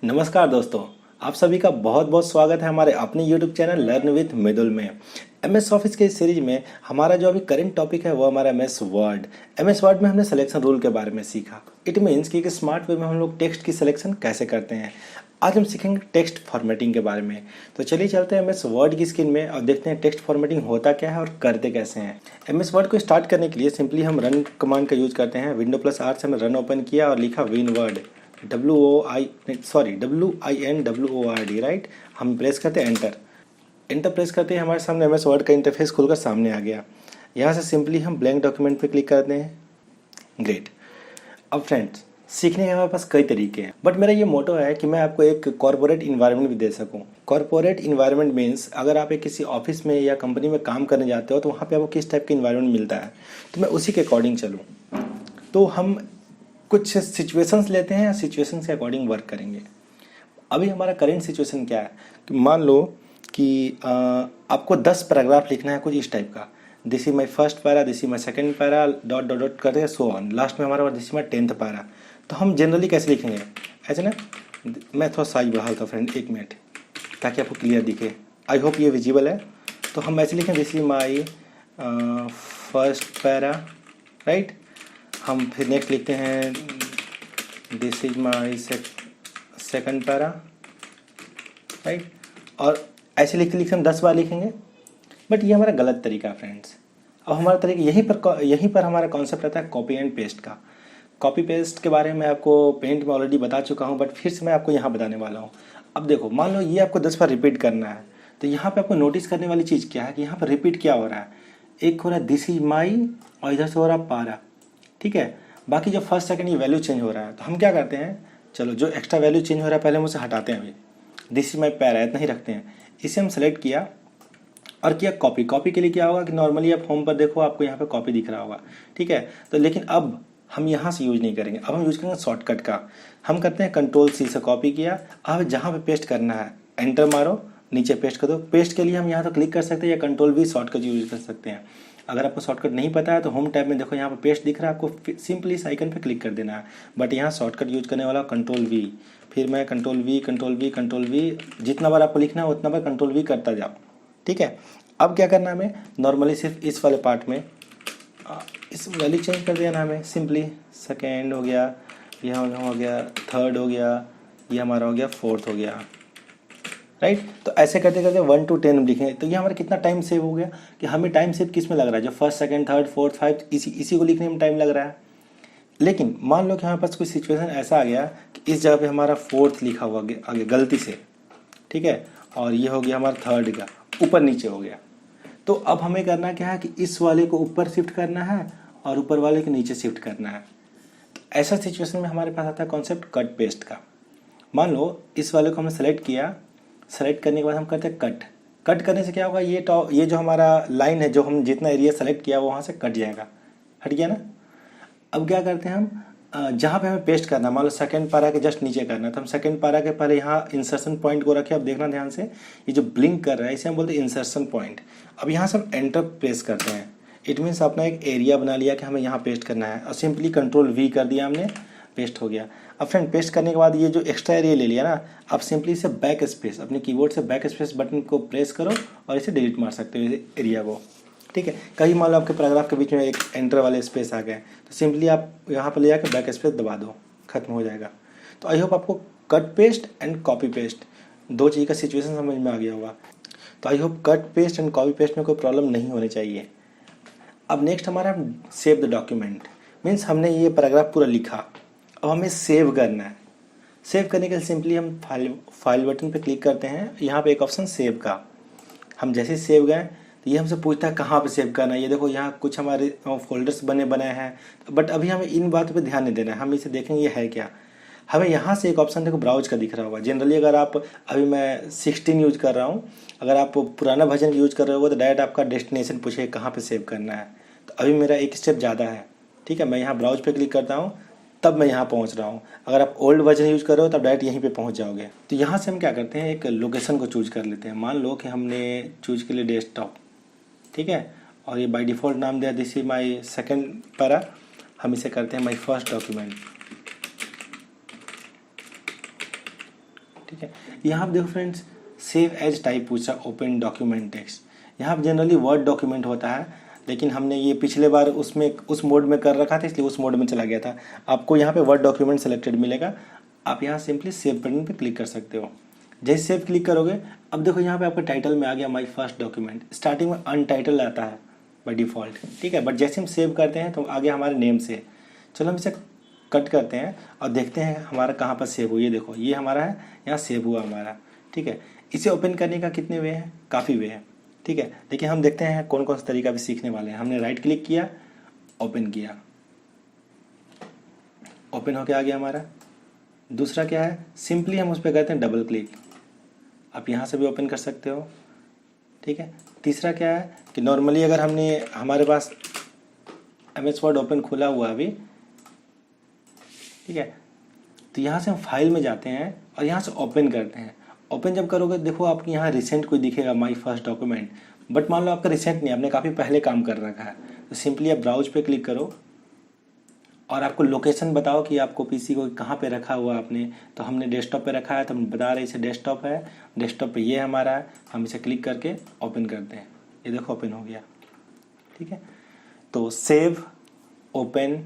नमस्कार दोस्तों, आप सभी का बहुत बहुत स्वागत है हमारे अपने YouTube चैनल लर्न विथ मिदुल में। MS ऑफिस के इस सीरीज में हमारा जो अभी करंट टॉपिक है वो हमारा MS वर्ड। MS वर्ड में हमने सिलेक्शन रूल के बारे में सीखा। इट मीन्स कि एक स्मार्ट वे में हम लोग टेक्स्ट की सिलेक्शन कैसे करते हैं। आज हम सीखेंगे टेक्स्ट फॉर्मेटिंग के बारे में। तो चलिए चलते हैं MS वर्ड की स्क्रीन में और देखते हैं टेक्स्ट फॉर्मेटिंग होता क्या है और करते कैसे हैं। MS वर्ड को स्टार्ट करने के लिए सिंपली हम रन कमांड का यूज करते हैं। Windows+R से हमने रन ओपन किया और लिखा विन वर्ड, WINWORD, राइट। हम प्रेस करते हैं एंटर प्रेस करते हैं, हमारे सामने MS वर्ड का इंटरफेस खुलकर सामने आ गया। यहाँ से सिंपली हम ब्लैंक डॉक्यूमेंट पे क्लिक करते हैं। ग्रेट। अब फ्रेंड्स, सीखने के हमारे पास कई तरीके हैं, बट मेरा ये मोटो है कि मैं आपको एक कॉर्पोरेट इन्वायरमेंट भी दे सकूं। कॉर्पोरेट इन्वायरमेंट मीन्स अगर आप एक किसी ऑफिस में या कंपनी में काम करने जाते हो तो वहाँ पे आपको किस टाइप का इन्वायरमेंट मिलता है, तो मैं उसी के अकॉर्डिंग चलूँ। तो हम कुछ सिचुएशंस लेते हैं, सिचुएशंस के अकॉर्डिंग वर्क करेंगे। अभी हमारा करंट सिचुएशन क्या है कि मान लो कि आपको 10 पैराग्राफ लिखना है कुछ इस टाइप का। This is my first para, this is my second para, dot dot dot करते हैं सो ऑन। लास्ट में हमारा this is my 10th para. तो हम जनरली कैसे लिखेंगे, ऐसे ना। मैं थोड़ा साइज बढ़ा देता हूँ फ्रेंड, 1 मिनट, ताकि आपको क्लियर दिखे। आई होप ये विजिबल है। तो हम ऐसे लिखें, this is my first para, right. हम फिर नेक्स्ट लिखते हैं, this is my second para, right. और ऐसे लिखते लिखते हम 10 बार लिखेंगे, बट ये हमारा गलत तरीका है फ्रेंड्स। अब हमारा तरीका यहीं पर हमारा कॉन्सेप्ट रहता है कॉपी एंड पेस्ट का। कॉपी पेस्ट के बारे में आपको पेंट में ऑलरेडी बता चुका हूँ, बट फिर से मैं आपको यहाँ बताने वाला हूँ। अब देखो, मान लो ये आपको 10 बार रिपीट करना है, तो यहाँ पे आपको नोटिस करने वाली चीज़ क्या है कि यहाँ पर रिपीट क्या हो रहा है। एक हो रहा है दिस इज माई और इधर से हो रहा है पारा, ठीक है। बाकी जो फर्स्ट सेकंड ये वैल्यू चेंज हो रहा है, तो हम क्या करते हैं, चलो जो एक्स्ट्रा वैल्यू चेंज हो रहा है पहले हम उसे हटाते हैं। अभी दिस इज माई पैरा इतना ही रखते हैं। इसे हम सेलेक्ट किया और किया कॉपी। कॉपी के लिए क्या होगा कि नॉर्मली आप होम पर देखो, आपको यहाँ पे कॉपी दिख रहा होगा, ठीक है। तो लेकिन अब हम यहाँ से यूज नहीं करेंगे, अब हम यूज करेंगे शॉर्टकट का। हम करते हैं Ctrl+C से कॉपी किया। अब जहाँ पे पेस्ट करना है एंटर मारो, नीचे पेस्ट कर दो। पेस्ट के लिए हम यहाँ तो क्लिक कर सकते हैं या Ctrl+V शॉर्टकट यूज कर सकते हैं। अगर आपको शॉर्टकट नहीं पता है तो होम टैब में देखो, यहाँ पे पेस्ट दिख रहा है, आपको सिंपली इस आइकन पे क्लिक कर देना है। बट यहाँ शॉर्टकट यूज करने वाला Ctrl+V, फिर मैं Ctrl+V, जितना बार आपको लिखना है उतना बार Ctrl+V करता जाओ, ठीक है। अब क्या करना है, हमें नॉर्मली सिर्फ इस वाले पार्ट में इस वैल्यू चेंज कर देना। हमें सिंपली सेकेंड हो गया, यह हो गया थर्ड हो गया, ये हमारा हो गया फोर्थ हो गया, राइट। तो ऐसे करते करते 1 to 10 लिखें, तो ये हमारा कितना टाइम सेव हो गया कि हमें टाइम सेव किस में लग रहा है, जो फर्स्ट सेकंड थर्ड फोर्थ 5 इसी को लिखने में टाइम लग रहा है। लेकिन मान लो कि हमारे पास कोई सिचुएशन ऐसा आ गया कि इस जगह पे हमारा फोर्थ लिखा हुआ आगे गलती से, ठीक है, और ये हो गया हमारा थर्ड का ऊपर नीचे हो गया। तो अब हमें करना क्या है कि इस वाले को ऊपर शिफ्ट करना है और ऊपर वाले को नीचे शिफ्ट करना है। तो ऐसा सिचुएशन में हमारे पास आता है कॉन्सेप्ट कट पेस्ट का। मान लो इस वाले को हमने सेलेक्ट किया, सेलेक्ट करने के बाद हम करते हैं कट करने से क्या होगा, ये जो हमारा लाइन है, जो हम जितना एरिया सेलेक्ट किया वो वहाँ से कट जाएगा, हट गया ना। अब क्या करते हैं हम, जहाँ पे हमें पेस्ट करना, मान लो सेकंड पारा के जस्ट नीचे करना, तो हम सेकंड पारा के पहले यहाँ इंसर्शन पॉइंट को रखें। अब देखना ध्यान से, ये जो ब्लिंक कर रहा है इसे हम बोलते हैं इंसर्शन पॉइंट। अब यहाँ से हम एंटर प्रेस करते हैं। इट मीन्स अपना एक एरिया बना लिया कि हमें यहाँ पेस्ट करना है, और सिंपली Ctrl+V कर दिया हमने, पेस्ट हो गया। अब फ्रेंड, पेस्ट करने के बाद ये जो एक्स्ट्रा एरिया ले लिया ना, अब सिंपली इसे बैक स्पेस, अपने कीबोर्ड से बैक स्पेस बटन को प्रेस करो और इसे डिलीट मार सकते हो एरिया को, ठीक है। कहीं मान लो आपके पैराग्राफ के बीच में एक एंटर वाले स्पेस आ गए, तो सिंपली आप यहाँ पर ले जाकर बैक स्पेस दबा दो, खत्म हो जाएगा। तो आई होप आपको cut paste and copy paste दो चीज़ का सिचुएशन समझ में आ गया होगा। तो I hope cut paste and copy paste में कोई प्रॉब्लम नहीं होनी चाहिए। अब नेक्स्ट हमारा सेव द डॉक्यूमेंट, मीन्स हमने ये पैराग्राफ पूरा लिखा, अब हमें सेव करना है। सेव करने के लिए सिंपली हम फाइल बटन पे क्लिक करते हैं। यहाँ पे एक ऑप्शन सेव का, हम जैसे सेव गए तो ये हमसे पूछता है कहाँ पे सेव करना है। ये देखो यहाँ कुछ हमारे फोल्डर्स बने हैं, बट अभी हमें इन बातों पे ध्यान नहीं देना है। हम इसे देखेंगे ये है क्या। हमें यहाँ से एक ऑप्शन देखो ब्राउज का दिख रहा होगा। जनरली अगर आप, अभी मैं 16 यूज कर रहा हूँ, अगर आप पुराना वर्जन यूज कर रहे हो तो डायरेक्ट आपका डेस्टिनेशन पूछेगा कहाँ पे सेव करना है। तो अभी मेरा एक स्टेप ज़्यादा है, ठीक है। मैं यहाँ ब्राउज पे क्लिक करता हूँ, तब मैं यहाँ पहुँच रहा हूँ। अगर आप ओल्ड वर्जन यूज कर रहे हो तब डायरेक्ट यहीं पे पहुँच जाओगे। तो यहाँ से हम क्या करते हैं, एक लोकेशन को चूज कर लेते हैं। मान लो कि हमने चूज के लिए डेस्कटॉप, ठीक है, और ये बाय डिफ़ॉल्ट नाम दिया this is my second para. हम इसे करते हैं माई फर्स्ट डॉक्यूमेंट, ठीक है। यहाँ पे देखो फ्रेंड्स, सेव एज टाइप पूछा, ओपन डॉक्यूमेंट टेक्स्ट। यहाँ पे जनरली वर्ड डॉक्यूमेंट होता है, लेकिन हमने ये पिछले बार उसमें उस मोड में कर रखा था, इसलिए उस मोड में चला गया था। आपको यहाँ पे वर्ड डॉक्यूमेंट सेलेक्टेड मिलेगा, आप यहाँ सिंपली सेव बटन पे क्लिक कर सकते हो। जैसे सेव क्लिक करोगे, अब देखो यहाँ पे आपका टाइटल में आ गया माई फर्स्ट डॉक्यूमेंट। स्टार्टिंग में अनटाइटल आता है बाई डिफ़ॉल्ट, ठीक है, बट जैसे हम सेव करते हैं तो आगे हमारे नेम से। चलो हम इसे कट करते हैं और देखते हैं हमारा कहाँ पर सेव हुआ। ये देखो, ये हमारा है, यहाँ सेव हुआ हमारा, ठीक है। इसे ओपन करने का कितने वे हैं, काफ़ी वे हैं, ठीक है। देखिए हम देखते हैं कौन कौन सा तरीका भी सीखने वाले हैं। हमने राइट क्लिक किया, ओपन किया, ओपन होके आ गया हमारा। दूसरा क्या है, सिंपली हम उस पर करते हैं डबल क्लिक, आप यहाँ से भी ओपन कर सकते हो, ठीक है। तीसरा क्या है कि नॉर्मली अगर हमारे पास MS वर्ड ओपन खुला हुआ अभी, ठीक है, तो यहाँ से हम फाइल में जाते हैं और यहाँ से ओपन करते हैं। ओपन जब करोगे, देखो आपको यहाँ रिसेंट कोई दिखेगा, माई फर्स्ट डॉक्यूमेंट, बट मान लो आपका रिसेंट नहीं, आपने काफ़ी पहले काम कर रखा है, तो सिंपली आप ब्राउज पे क्लिक करो और आपको लोकेशन बताओ कि आपको PC को कहाँ पे रखा हुआ आपने। तो हमने डेस्कटॉप पे रखा है, तो हम बता रहे इसे डेस्कटॉप है, डेस्कटॉप पे ये हमारा है। हम इसे क्लिक करके ओपन करते हैं, ये देखो ओपन हो गया, ठीक है। तो सेव, ओपन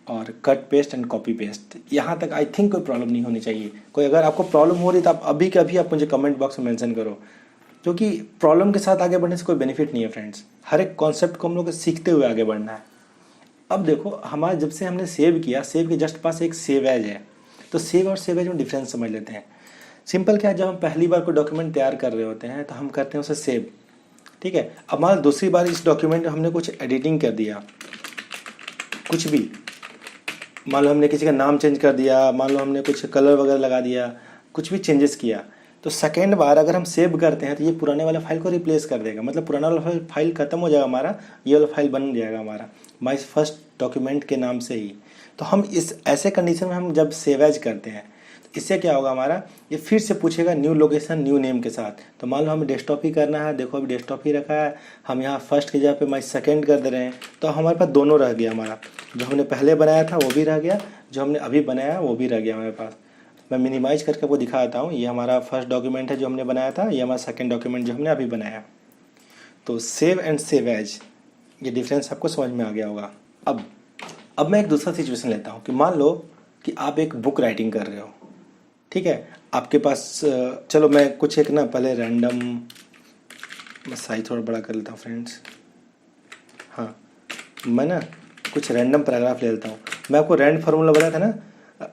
और cut paste and copy paste, यहाँ तक आई थिंक कोई प्रॉब्लम नहीं होनी चाहिए। कोई अगर आपको प्रॉब्लम हो रही तो आप अभी के अभी आप मुझे कमेंट बॉक्स में मेंशन करो, क्योंकि प्रॉब्लम के साथ आगे बढ़ने से कोई बेनिफिट नहीं है फ्रेंड्स। हर एक कॉन्सेप्ट को हम लोग सीखते हुए आगे बढ़ना है। अब देखो हमारा जब से हमने सेव किया, सेव के जस्ट पास एक सेव एज है, तो सेव और सेव एज में डिफरेंस समझ लेते हैं। सिंपल क्या है, जब हम पहली बार कोई डॉक्यूमेंट तैयार कर रहे होते हैं तो हम करते हैं उसे सेव, ठीक है। अब मान लो दूसरी बार इस डॉक्यूमेंट में हमने कुछ एडिटिंग कर दिया, कुछ भी, मान लो हमने किसी का नाम चेंज कर दिया, मान लो हमने कुछ कलर वगैरह लगा दिया, कुछ भी चेंजेस किया, तो सेकेंड बार अगर हम सेव करते हैं तो ये पुराने वाले फाइल को रिप्लेस कर देगा। मतलब पुराना वाला फाइल खत्म हो जाएगा हमारा, ये वाला फाइल बन जाएगा हमारा माई फर्स्ट डॉक्यूमेंट के नाम से ही। तो हम इस ऐसे कंडीशन में हम जब सेव एज करते हैं, तो इससे क्या होगा हमारा, ये फिर से पूछेगा न्यू लोकेशन न्यू नेम के साथ। तो मान लो हमें डेस्कटॉप ही करना है, देखो अभी डेस्कटॉप ही रखा है, हम यहाँ फर्स्ट की जगह पे माई सेकेंड कर दे रहे हैं, तो हमारे पास दोनों रह गया। हमारा जो हमने पहले बनाया था वो भी रह गया, जो हमने अभी बनाया वो भी रह गया हमारे पास। मैं मिनिमाइज करके आपको दिखा देता हूँ। ये हमारा फर्स्ट डॉक्यूमेंट है जो हमने बनाया था, ये हमारा सेकंड डॉक्यूमेंट जो हमने अभी बनाया। तो सेव एंड सेव एज, ये डिफरेंस आपको समझ में आ गया होगा। अब मैं एक दूसरा सिचुएशन लेता हूँ कि मान लो कि आप एक बुक राइटिंग कर रहे हो, ठीक है। आपके पास चलो मैं कुछ एक ना पहले रैंडम, मैं साइज थोड़ा बड़ा कर लेता हूँ फ्रेंड्स, हाँ मैं ना कुछ रैंडम पैराग्राफ ले लेता हूँ। मैं आपको रैंड फार्मूला बताया था ना,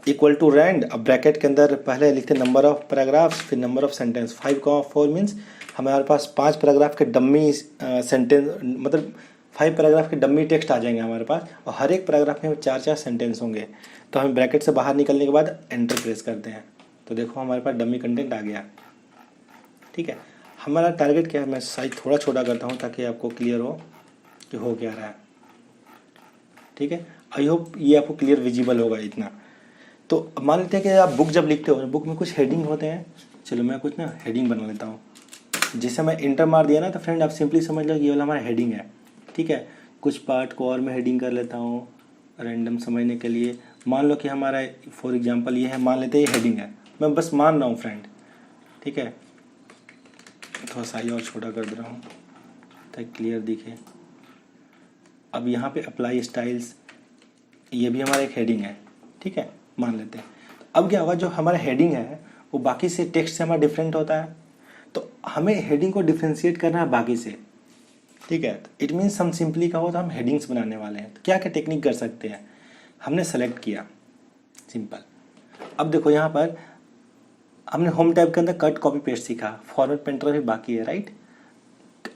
इक्वल टू रैंड, अब ब्रैकेट के अंदर पहले लिखते नंबर ऑफ पैराग्राफ्स, फिर नंबर ऑफ सेंटेंस। 5,4 मीन्स हमारे पास 5 पैराग्राफ के डम्मी सेंटेंस, मतलब 5 पैराग्राफ के डम्मी टेक्स्ट आ जाएंगे हमारे पास, और हर एक पैराग्राफ में 4-4 सेंटेंस होंगे। तो हम ब्रैकेट से बाहर निकलने के बाद एंटर प्रेस करते हैं, तो देखो हमारे पास डम्मी कंटेंट आ गया, ठीक है। हमारा टारगेट क्या है, मैं साइज थोड़ा छोटा करता हूँ ताकि आपको क्लियर हो कि हो क्या रहा है, ठीक है। आई होप ये आपको क्लियर विजिबल होगा इतना। तो मान लेते हैं कि आप बुक जब लिखते हो, बुक में कुछ हेडिंग होते हैं। चलो मैं कुछ ना हेडिंग बना लेता हूँ। जैसे मैं इंटर मार दिया ना, तो फ्रेंड आप सिंपली समझ लो ये वाला हमारा हेडिंग है, ठीक है। कुछ पार्ट को और मैं हेडिंग कर लेता हूँ रैंडम समझने के लिए। मान लो कि हमारा फॉर एग्जांपल ये है, मान लेते हैं ये हेडिंग है, मैं बस मान रहा हूँ फ्रेंड, ठीक है। थोड़ा साइज और छोटा कर दे रहा हूँ ताकि क्लियर दिखे। अब यहाँ पे अप्लाई स्टाइल्स, ये भी हमारा एक हेडिंग है, ठीक है, मान लेते हैं। अब क्या होगा, जो हमारा हेडिंग है वो बाकी से टेक्स्ट से हमारा डिफरेंट होता है, तो हमें हेडिंग को डिफ्रेंशिएट करना है बाकी से, ठीक है। इट मीन्स हम सिंपली कहो तो हम हेडिंग्स बनाने वाले हैं। तो क्या क्या टेक्निक कर सकते हैं, हमने सेलेक्ट किया सिंपल। अब देखो यहाँ पर हमने होम टैब के अंदर कट कॉपी पेस्ट सीखा, फॉर्मेट पेंटर भी बाकी है, राइट।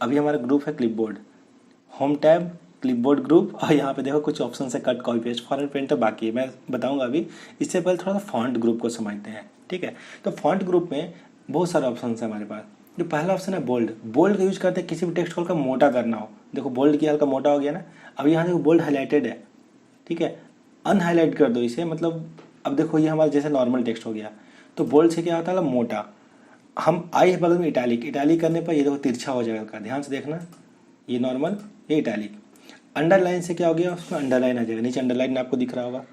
अभी हमारा ग्रुप है clipboard, home tab clipboard group, और यहाँ पे देखो कुछ ऑप्शन है cut copy paste, format painter बाकी है, मैं बताऊंगा अभी। इससे पहले थोड़ा सा फॉन्ट ग्रुप को समझते हैं, ठीक है। तो फॉन्ट ग्रुप में बहुत सारे ऑप्शन है हमारे पास। जो पहला ऑप्शन है बोल्ड, बोल्ड का यूज करते हैं किसी भी टेक्स्ट को हल्का मोटा करना हो। देखो बोल्ड किया, हल्का मोटा हो गया ना। अब यहाँ देखो बोल्ड हाईलाइटेड है, ठीक है, अनहाईलाइट कर दो इसे, मतलब अब देखो ये हमारा जैसे नॉर्मल टेक्स्ट हो गया। तो बोल्ड से क्या होता है, मोटा। हम आई बगल में इटैलिक, इटैलिक करने पर ये देखो तिरछा हो जाएगा, ध्यान से देखना, ये नॉर्मल, ये इटैलिक। अंडरलाइन से क्या हो गया, उसमें अंडरलाइन आ जाएगा, नीचे अंडरलाइन आपको दिख रहा होगा।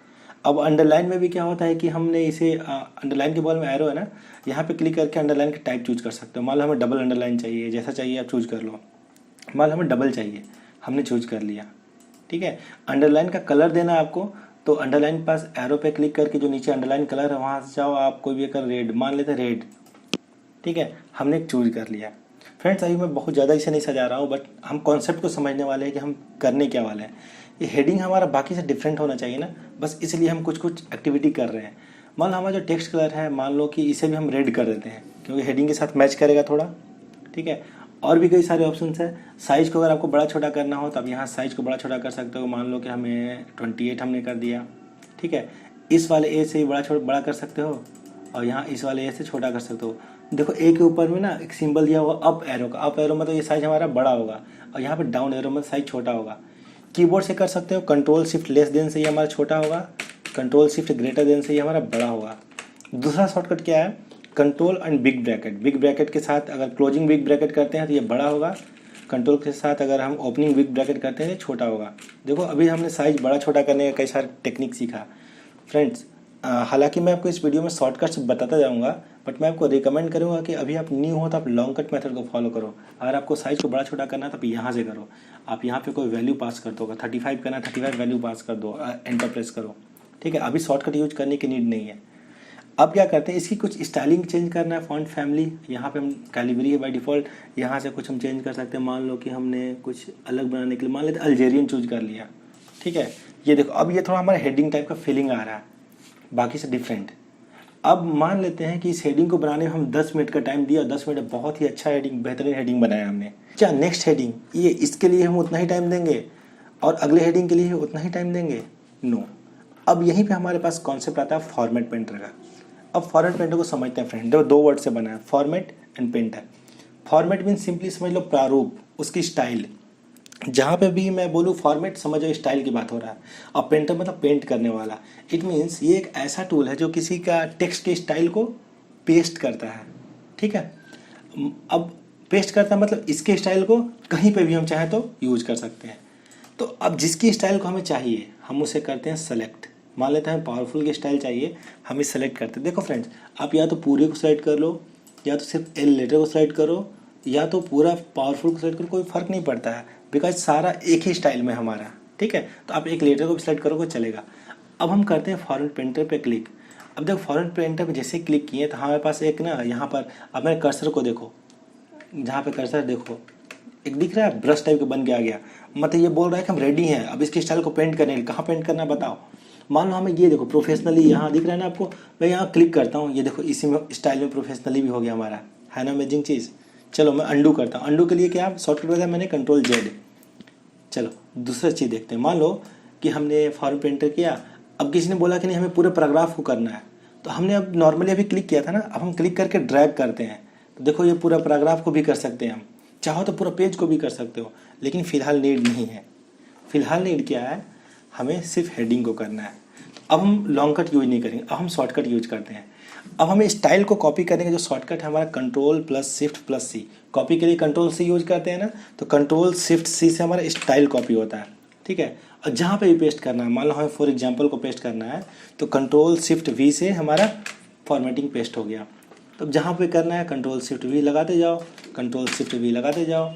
अब अंडरलाइन में भी क्या होता है कि हमने इसे अंडरलाइन के बॉल में एरो है ना, यहाँ पे क्लिक करके अंडरलाइन का टाइप चूज कर सकते हो। मान लो हमें डबल अंडरलाइन चाहिए, जैसा चाहिए आप चूज कर लो। मान लो हमें डबल चाहिए, हमने चूज कर लिया, ठीक है। अंडरलाइन का कलर देना है आपको, तो अंडरलाइन के पास एरो पे क्लिक करके जो नीचे अंडरलाइन कलर है वहाँ से जाओ आप, कोई भी अगर रेड मान लेते रेड, ठीक है, हमने एक चूज कर लिया। फ्रेंड्स अभी मैं बहुत ज़्यादा इसे नहीं सजा रहा हूँ, बट हम कॉन्सेप्ट को समझने वाले हैं कि हम करने क्या वाले हैं। ये हेडिंग हमारा बाकी से डिफरेंट होना चाहिए ना, बस इसलिए हम कुछ कुछ एक्टिविटी कर रहे हैं। मान लो हमारा जो टेक्स्ट कलर है, मान लो कि इसे भी हम रेड कर देते हैं क्योंकि हेडिंग के साथ मैच करेगा थोड़ा, ठीक है। और भी कई सारे ऑप्शंस हैं। साइज़ को अगर आपको बड़ा छोटा करना हो तो आप यहाँ साइज़ को बड़ा छोटा कर सकते हो। मान लो कि हमें 28 हमने कर दिया, ठीक है। इस वाले ए से भी बड़ा कर सकते हो, और यहाँ इस वाले ए से छोटा कर सकते हो। देखो ए के ऊपर में ना एक सिंबल दिया हुआ अप एरो का, अप एरो मतलब ये साइज हमारा बड़ा होगा, और यहाँ पे डाउन एरो मतलब साइज छोटा होगा। कीबोर्ड से कर सकते हो, कंट्रोल शिफ्ट लेस देन से ये हमारा छोटा होगा, कंट्रोल शिफ्ट ग्रेटर देन से ये हमारा बड़ा होगा। दूसरा शॉर्टकट क्या है, control and big bracket. Big bracket के साथ अगर क्लोजिंग बिग ब्रैकेट करते हैं तो ये बड़ा होगा, कंट्रोल के साथ अगर हम ओपनिंग बिग ब्रैकेट करते हैं तो छोटा होगा। देखो अभी हमने साइज बड़ा छोटा करने का कई सारे टेक्निक सीखा फ्रेंड्स। हालांकि मैं आपको इस वीडियो में शॉर्टकट्स बताता जाऊंगा, बट मैं आपको रिकमेंड करूंगा कि अभी आप न्यू हो तो आप लॉन्ग कट मेथड को फॉलो करो। अगर आपको साइज़ को बड़ा छोटा करना है तो आप यहाँ से करो। आप यहाँ पे कोई वैल्यू पास कर दो, 35 करना है 35 वैल्यू पास कर दो, एंटर प्रेस करो, ठीक है। अभी शॉर्टकट यूज करने की नीड नहीं है। अब क्या करते हैं, इसकी कुछ स्टाइलिंग चेंज करना है, फॉन्ट फैमिली यहाँ पे हम कैलिबरी है बाय डिफ़ॉल्ट, यहाँ से कुछ हम चेंज कर सकते हैं। मान लो कि हमने कुछ अलग बनाने के लिए मान लेते अल्जेरियन चूज कर लिया, ठीक है। ये देखो अब ये थोड़ा हमारा हेडिंग टाइप का फीलिंग आ रहा है, बाकी से डिफरेंट। अब मान लेते हैं कि इस हेडिंग को बनाने में हम 10 मिनट का टाइम दिया, 10 मिनट बहुत ही अच्छा हेडिंग, बेहतरीन हेडिंग बनाया हमने। क्या नेक्स्ट हेडिंग ये इसके लिए हम उतना ही टाइम देंगे और अगले हेडिंग के लिए उतना ही टाइम देंगे? नो। अब यहीं पे हमारे पास कॉन्सेप्ट आता है फॉर्मेट पेंटर का। अब फॉर्मेट पेंटर को समझते हैं फ्रेंड, दो वर्ड से बना है, format and painter. Format mean simply समझ लो प्रारूप, उसकी स्टाइल। जहाँ पे भी मैं बोलूँ फॉर्मेट समझो स्टाइल की बात हो रहा है, और पेंटर मतलब पेंट करने वाला। इट मीन्स ये एक ऐसा टूल है जो किसी का टेक्स्ट के स्टाइल को पेस्ट करता है, ठीक है। अब पेस्ट करता है मतलब इसके स्टाइल को कहीं पे भी हम चाहें तो यूज कर सकते हैं। तो अब जिसकी स्टाइल को हमें चाहिए हम उसे करते हैं सेलेक्ट। मान लेते हैं पावरफुल की स्टाइल चाहिए, हम इस सेलेक्ट करते हैं। देखो फ्रेंड्स आप या तो पूरे को सेलेक्ट कर लो, या तो सिर्फ एल लेटर को सेलेक्ट करो, या तो पूरा पावरफुल को सेलेक्ट करो, कोई फ़र्क नहीं पड़ता है, बिकॉज सारा एक ही स्टाइल में हमारा, ठीक है। तो आप एक लेटर को भी सेलेक्ट करोगे चलेगा। अब हम करते हैं फॉर्मेट पेंटर पे क्लिक। अब देखो फॉर्मेट पेंटर पे जैसे क्लिक किए तो हमारे पास एक ना यहाँ पर, अब मेरे कर्सर को देखो, जहाँ पे कर्सर देखो एक दिख रहा है ब्रश टाइप का बन के आ गया, मतलब ये बोल रहा है कि हम रेडी हैं अब इसके स्टाइल को पेंट करने के लिए। कहाँ पेंट करना है बताओ। मान लो हमें ये देखो प्रोफेशनली यहाँ दिख रहा है ना आपको, मैं यहाँ क्लिक करता हूँ, ये देखो इसी में स्टाइल में प्रोफेशनली भी हो गया हमारा, है ना अमेजिंग चीज़। चलो मैं अंडू करता हूँ। अंडू के लिए क्या शॉर्टकट बताया मैंने, कंट्रोल जेड। चलो दूसरा चीज़ देखते हैं। मान लो कि हमने फॉर्म पेंटर किया, अब किसी ने बोला कि नहीं हमें पूरे पैराग्राफ को करना है, तो हमने अब नॉर्मली अभी क्लिक किया था ना, अब हम क्लिक करके ड्रैग करते हैं तो देखो ये पूरा पैराग्राफ को भी कर सकते हैं हम, चाहो तो पूरा पेज को भी कर सकते हो, लेकिन फ़िलहाल नीड नहीं है। फ़िलहाल नीड क्या है, हमें सिर्फ हेडिंग को करना है। अब हम लॉन्ग कट यूज नहीं करेंगे, अब हम शॉर्टकट यूज करते हैं। अब हमें स्टाइल को कॉपी करने का जो शॉर्टकट है हमारा कंट्रोल प्लस शिफ्ट प्लस सी। कॉपी के लिए कंट्रोल सी यूज करते हैं ना, तो कंट्रोल शिफ्ट सी से हमारा स्टाइल कॉपी होता है, ठीक है। और जहाँ पे भी पेस्ट करना है, मान लो हमें फॉर एग्जांपल को पेस्ट करना है तो कंट्रोल शिफ्ट वी से हमारा फॉर्मेटिंग पेस्ट हो गया। तो जहाँ पे करना है कंट्रोल शिफ्ट वी लगाते जाओ, कंट्रोल शिफ्ट वी लगाते जाओ,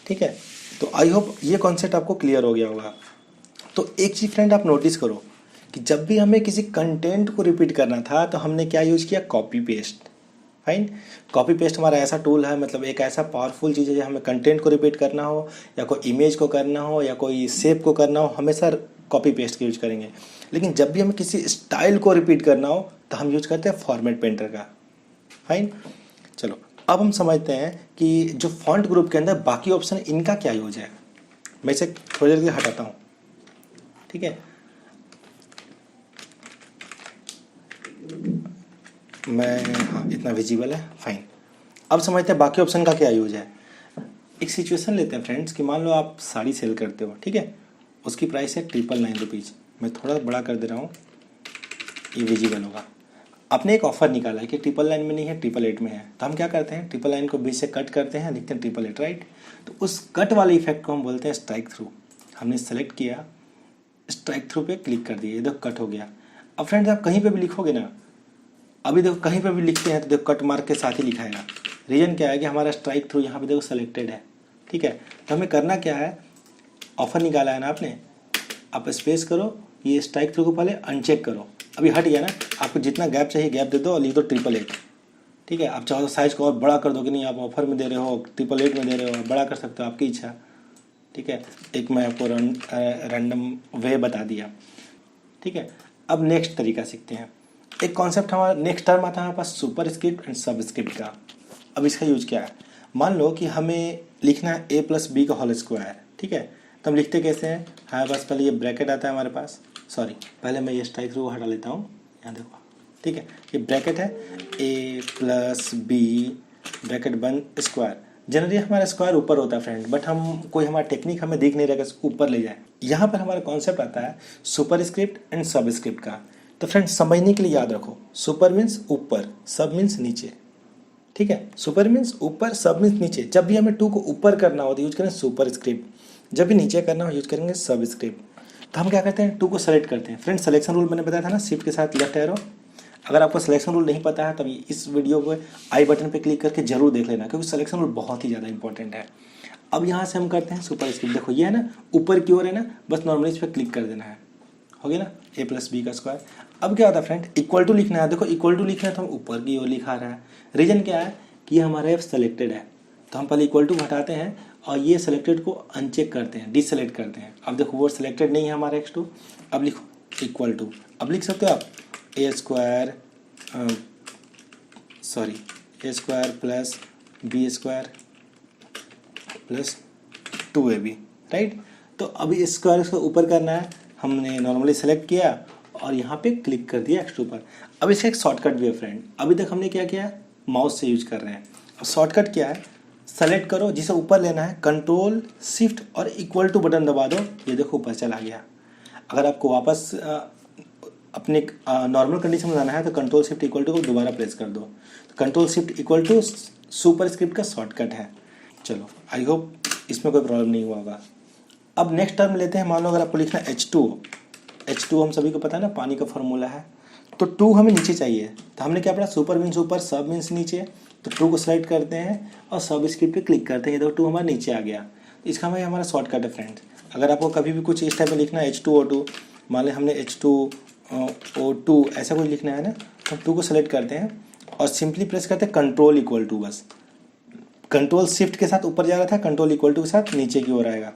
ठीक है। तो आई होप ये कॉन्सेप्ट आपको क्लियर हो गया होगा। तो एक चीज़ फ्रेंड आप नोटिस करो कि जब भी हमें किसी कंटेंट को रिपीट करना था तो हमने क्या यूज़ किया, copy paste. Fine, copy paste हमारा ऐसा टूल है, मतलब एक ऐसा पावरफुल चीज़ है जो हमें कंटेंट को रिपीट करना हो या कोई इमेज को करना हो या कोई शेप को करना हो, हमेशा कॉपी पेस्ट का यूज करेंगे। लेकिन जब भी हमें किसी स्टाइल को रिपीट करना हो तो हम यूज करते हैं फॉर्मेट पेंटर का। फाइन, चलो अब हम समझते हैं कि जो फॉन्ट ग्रुप के अंदर बाकी ऑप्शन इनका क्या यूज है। मैं इसे थोड़ी देर के लिए हटाता हूँ, ठीक है। हाँ इतना विजिबल है, फाइन। अब समझते हैं बाकी ऑप्शन का क्या यूज है। एक सिचुएशन लेते हैं फ्रेंड्स कि मान लो आप साड़ी सेल करते हो, ठीक है, उसकी प्राइस है 999 रुपीज़। मैं थोड़ा बड़ा कर दे रहा हूँ, ये विजिबल होगा। आपने एक ऑफर निकाला है कि 999 में नहीं है 888 में है, तो हम क्या करते हैं 999 को बीच से कट करते हैं, लिखते हैं 888, राइट। तो उस कट वाले इफेक्ट को हम बोलते हैं स्ट्राइक थ्रू। हमने सेलेक्ट किया स्ट्राइक थ्रू पे क्लिक कर दिए, ये देखो कट हो गया। अब फ्रेंड्स आप कहीं पे भी लिखोगे ना, अभी देखो कहीं पे भी लिखते हैं तो देखो कट मार्क के साथ ही लिखाएगा। रीजन क्या है कि हमारा स्ट्राइक थ्रू यहाँ पे देखो सेलेक्टेड है, ठीक है। तो हमें करना क्या है, ऑफर निकाला है ना आपने, आप स्पेस करो, ये स्ट्राइक थ्रू को पहले अनचेक करो। अभी हट गया ना, आपको जितना गैप चाहिए गैप दे दो और लिख दो 888, ठीक है। आप चाहो तो साइज़ को और बड़ा कर दो कि नहीं, आप ऑफर में दे रहे हो 888 में दे रहे हो, बड़ा कर सकते हो, आपकी इच्छा, ठीक है। एक मैं आपको रैंडम वे बता दिया, ठीक है। अब नेक्स्ट तरीका सीखते हैं। एक कॉन्सेप्ट हमारा नेक्स्ट टर्म आता है हमारे पास सुपर स्क्रिप्ट एंड सब स्क्रिप्ट का। अब इसका यूज क्या है, मान लो कि हमें लिखना है a प्लस बी का होल स्क्वायर, ठीक है। तो हम लिखते कैसे हैं, हमारे पास पहले ये ब्रैकेट आता है हमारे पास, सॉरी पहले मैं ये स्ट्राइक थ्रू हटा लेता हूँ, यहाँ देखो, ठीक है। ये ब्रैकेट है a प्लस बी ब्रैकेट बन स्क्वायर। जनरली हमारा स्क्वायर ऊपर होता है फ्रेंड, बट हम कोई हमारा टेक्निक हमें दिख नहीं रहा कि ऊपर ले जाए। यहाँ पर हमारा कॉन्सेप्ट आता है सुपर स्क्रिप्ट एंड सब स्क्रिप्ट का। तो फ्रेंड्स समझने के लिए याद रखो, सुपर मीन्स ऊपर, सब मीन्स नीचे, ठीक है। सुपर मीन्स ऊपर, सब मीन्स नीचे। जब भी हमें टू को ऊपर करना हो तो यूज करें सुपर स्क्रिप्ट, जब भी नीचे करना हो यूज करेंगे सब स्क्रिप्ट। तो हम क्या करते हैं, टू को सेलेक्ट करते हैं। फ्रेंड्स सिलेक्शन रूल मैंने बताया था ना, शिफ्ट के साथ लेफ्ट एरो। अगर आपको सिलेक्शन रूल नहीं पता है तब इस वीडियो को आई बटन पे क्लिक करके जरूर देख लेना, क्योंकि सिलेक्शन रूल बहुत ही ज़्यादा इंपॉर्टेंट है। अब यहाँ से हम करते हैं सुपर स्क्रिप्ट। देखो ये है ना, ऊपर की ओर है ना, बस नॉर्मली इस पर क्लिक कर देना है, हो गया ना, a प्लस बी का स्क्वायर। अब क्या होता है फ्रेंड, इक्वल टू लिखना है। देखो इक्वल टू लिखना है तो हम ऊपर की ओर लिखा रहा है। रीजन क्या है कि हमारा एफ सेलेक्टेड है, तो हम पहले इक्वल टू हटाते हैं और ये सेलेक्टेड को अनचेक करते हैं, डिससेलेक्ट करते हैं। अब देखो वो सेलेक्टेड नहीं है हमारा x2, अब लिखो इक्वल टू। अब लिख सकते हो आप a square plus b square plus 2ab, right. तो अभी इस स्क्वायर को ऊपर करना है, हमने नॉर्मली सेलेक्ट किया और यहाँ पे क्लिक कर दिया x2 पर। अब इसका एक शॉर्टकट भी है फ्रेंड, अभी तक हमने क्या किया, माउस से यूज कर रहे हैं। अब शॉर्टकट क्या है, सेलेक्ट करो, जिसे ऊपर लेना है कंट्रोल शिफ्ट और इक्वल टू बटन दबा दो, ये देखो ऊपर चला गया। अगर आपको वापस अपने नॉर्मल कंडीशन में लाना है तो कंट्रोल शिफ्ट इक्वल टू को दोबारा प्रेस कर दो। तो control shift equal to superscript का शॉर्टकट है। चलो आई होप इसमें कोई प्रॉब्लम नहीं हुआ होगा। अब नेक्स्ट टर्म लेते हैं, मान लो अगर आपको लिखना है H2O हम सभी को पता है ना, पानी का फॉर्मूला है। तो 2 हमें नीचे चाहिए, तो हमने क्या पढ़ा, सुपर मीन्स ऊपर, सब मीन्स नीचे। तो 2 को सेलेक्ट करते हैं और सब स्क्रिप्ट पे क्लिक करते हैं, तो 2 हमारा नीचे आ गया। तो इसका हमारा शॉर्टकट है फ्रेंड्स। अगर आपको कभी भी कुछ इस टाइप में लिखना है H2O2, मान लें हमने H2O2 ऐसा कुछ लिखना है ना, तो 2 को सेलेक्ट करते हैं और सिंपली प्रेस करते हैं कंट्रोल इक्वल टू। बस कंट्रोल शिफ्ट के साथ ऊपर जा रहा था, कंट्रोल इक्वल टू के साथ नीचे की ओर आएगा।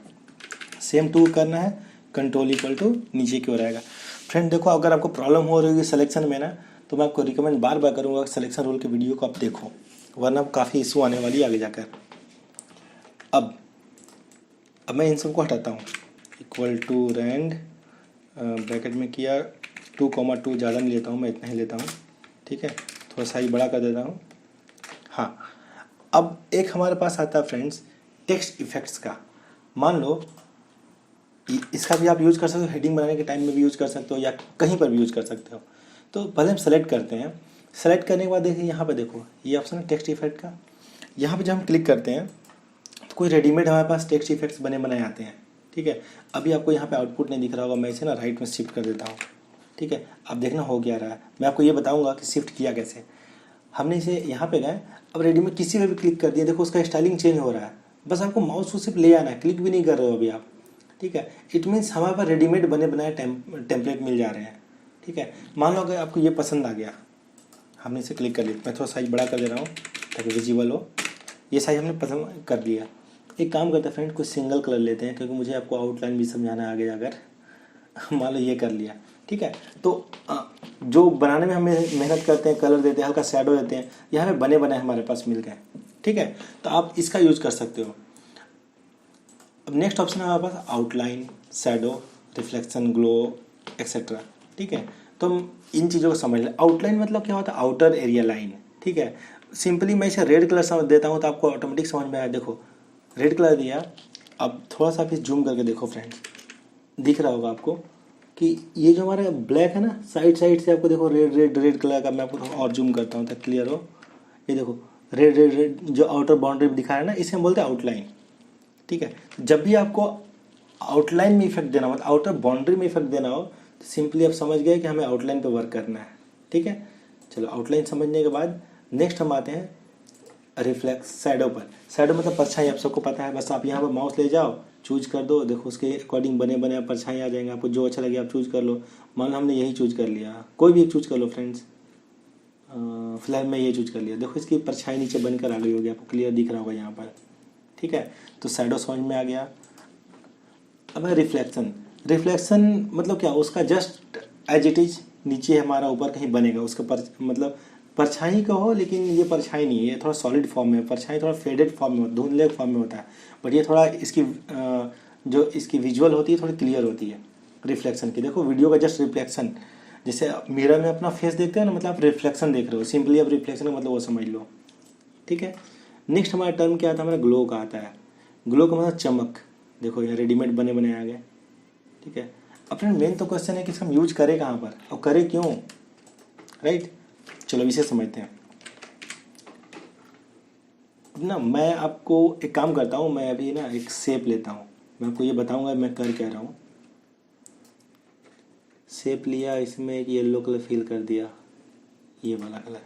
सेम 2 करना है, कंट्रोल इक्वल टू नीचे की ओर आएगा। फ्रेंड देखो अगर आपको प्रॉब्लम हो रही है सिलेक्शन में ना, तो मैं आपको रिकमेंड बार बार करूँगा सिलेक्शन रूल के वीडियो को आप देखो, वरना काफ़ी इशू आने वाली है आगे जाकर। अब मैं इन सबको हटाता हूँ, इक्वल टू रैंड ब्रैकेट में किया 2,2 ज़्यादा नहीं लेता हूँ, मैं इतना ही लेता हूँ, ठीक है। थोड़ा सा ही बड़ा कर देता हूँ। हाँ, अब एक हमारे पास आता है फ्रेंड्स टेक्स्ट इफेक्ट्स का। मान लो इसका भी आप यूज़ कर सकते हो, हेडिंग बनाने के टाइम में भी यूज़ कर सकते हो या कहीं पर भी यूज़ कर सकते हो। तो पहले हम सेलेक्ट करते हैं, सेलेक्ट करने के बाद देखिए यहाँ पे देखो ये ऑप्शन है टेक्स्ट इफेक्ट का। यहाँ पे जब हम क्लिक करते हैं तो कोई रेडीमेड हमारे पास टेक्स्ट इफेक्ट्स बने बनाए आते हैं, ठीक है। अभी आपको यहाँ पे आउटपुट नहीं दिख रहा होगा, मैं इसे ना राइट में शिफ्ट कर देता हूँ, ठीक है। अब देखना हो क्या रहा है, मैं आपको ये बताऊँगा कि शिफ्ट किया कैसे। हमने इसे यहाँ पे गए, अब रेडीमेड किसी में भी क्लिक कर दिया, देखो उसका स्टाइलिंग चेंज हो रहा है। बस आपको माउस को सिर्फ ले आना है, क्लिक भी नहीं कर रहे हो अभी आप, ठीक है। इट मीन्स हमारे पास रेडीमेड बने बनाए टेम्पलेट मिल जा रहे हैं, ठीक है। मान लो अगर आपको ये पसंद आ गया, हमने इसे क्लिक कर लिया, मैं थोड़ा साइज बड़ा कर दे रहा हूँ ताकि विजिबल हो। ये साइज हमने पसंद कर लिया। एक काम करते हैं फ्रेंड, कुछ सिंगल कलर लेते हैं, क्योंकि मुझे आपको आउटलाइन भी समझाना है आगे जाकर। मान लो ये कर लिया, ठीक है। तो जो बनाने में हमें मेहनत करते हैं, कलर देते हैं, हल्का शैडो देते हैं, ये हमें बने बनाए हमारे पास मिल गए, ठीक है। तो आप इसका यूज़ कर सकते हो। अब नेक्स्ट ऑप्शन है हमारे पास outline, shadow, reflection, glow etcetera, ठीक है। तो हम इन चीज़ों को समझ लें। आउटलाइन मतलब क्या होता है, आउटर एरिया लाइन, ठीक है। सिंपली मैं इसे रेड कलर समझ देता हूँ तो आपको ऑटोमेटिक समझ में आया। देखो रेड कलर दिया, अब थोड़ा सा फिर जूम करके देखो फ्रेंड्स, दिख रहा होगा आपको कि ये जो हमारा ब्लैक है ना, साइड से आपको देखो रेड कलर का। मैं आपको थोड़ा और जूम करता हूँ ताकि क्लियर हो। ये देखो रेड जो आउटर बाउंड्री दिखा रहा है ना, इसे हम बोलते हैं आउटलाइन, ठीक है। जब भी आपको आउटलाइन में इफेक्ट देना मतलब आउटर बाउंड्री में इफेक्ट देना हो तो सिंपली आप समझ गए कि हमें आउटलाइन पे वर्क करना है। ठीक है, चलो आउटलाइन समझने के बाद नेक्स्ट हम आते हैं रिफ्लेक्स शैडो पर। शैडो मतलब परछाई, आप सबको पता है। बस आप यहाँ पर माउस ले जाओ, चूज कर दो, देखो उसके अकॉर्डिंग बने बने परछाई आ जाएंगे। आपको जो अच्छा लगे आप चूज कर लो। मान लो हमने यही चूज कर लिया, कोई भी एक चूज कर लो फ्रेंड्स। फिलहाल मैं ये चूज कर लिया, देखो इसकी परछाई नीचे बनकर आ गई होगी, आपको क्लियर दिख रहा होगा यहाँ पर। ठीक है, तो शैडो समझ में आ गया। अब है रिफ्लेक्शन। रिफ्लेक्शन मतलब क्या, उसका जस्ट एज इट इज नीचे हमारा ऊपर कहीं बनेगा, उसका मतलब परछाई का हो, लेकिन ये परछाई नहीं है, ये थोड़ा सॉलिड फॉर्म में। परछाई थोड़ा फेडेड फॉर्म में, धुंधले फॉर्म में होता है, बट ये थोड़ा इसकी जो इसकी विजुअल होती है थोड़ी क्लियर होती है रिफ्लेक्शन की। देखो वीडियो का जस्ट रिफ्लेक्शन, जैसे मिरर में अपना फेस देखते हैं ना, मतलब आप रिफ्लेक्शन देख रहे हो, सिंपली आप रिफ्लेक्शन का मतलब वो समझ लो। ठीक है, नेक्स्ट हमारा टर्म क्या आता है, हमारा ग्लो का आता है। ग्लो का मतलब चमक। देखो यहाँ रेडीमेड बने बने आ गए। ठीक है, अपने मेन तो क्वेश्चन है कि हम यूज करें कहाँ पर और करें क्यों, राइट। चलो इसे समझते हैं ना। मैं आपको एक काम करता हूँ, मैं अभी ना एक शेप लेता हूँ, मैं आपको ये बताऊंगा मैं कर क्या रहा हूँ। शेप लिया, इसमें एक येलो कलर फिल कर दिया, ये वाला कलर।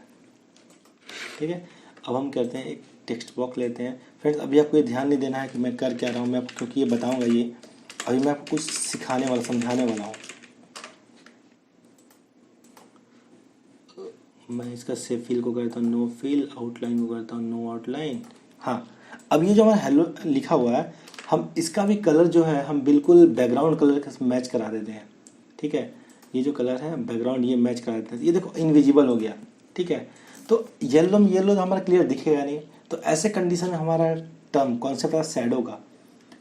ठीक है, अब हम करते हैं एक टेक्स्ट बॉक्स लेते हैं। फ्रेंड्स अभी आपको ये ध्यान नहीं देना है कि मैं कर क्या रहा हूँ, मैं आपको क्योंकि ये बताऊंगा, ये अभी मैं आपको कुछ सिखाने वाला समझाने वाला हूँ। मैं इसका शेप फिल को करता हूँ नो फिल, आउटलाइन को करता हूँ नो आउटलाइन। हाँ, अब ये जो हमारा हेलो लिखा हुआ है, हम इसका भी कलर जो है हम बिल्कुल बैकग्राउंड कलर के मैच करा देते हैं। ठीक है, ये जो कलर है बैकग्राउंड ये मैच करा देते हैं। ये देखो इनविजिबल हो गया। ठीक है, तो येलो में येलो हमारा क्लियर दिखेगा नहीं, तो ऐसे कंडीशन में हमारा टर्म कॉन्सेप्ट है शैडो का।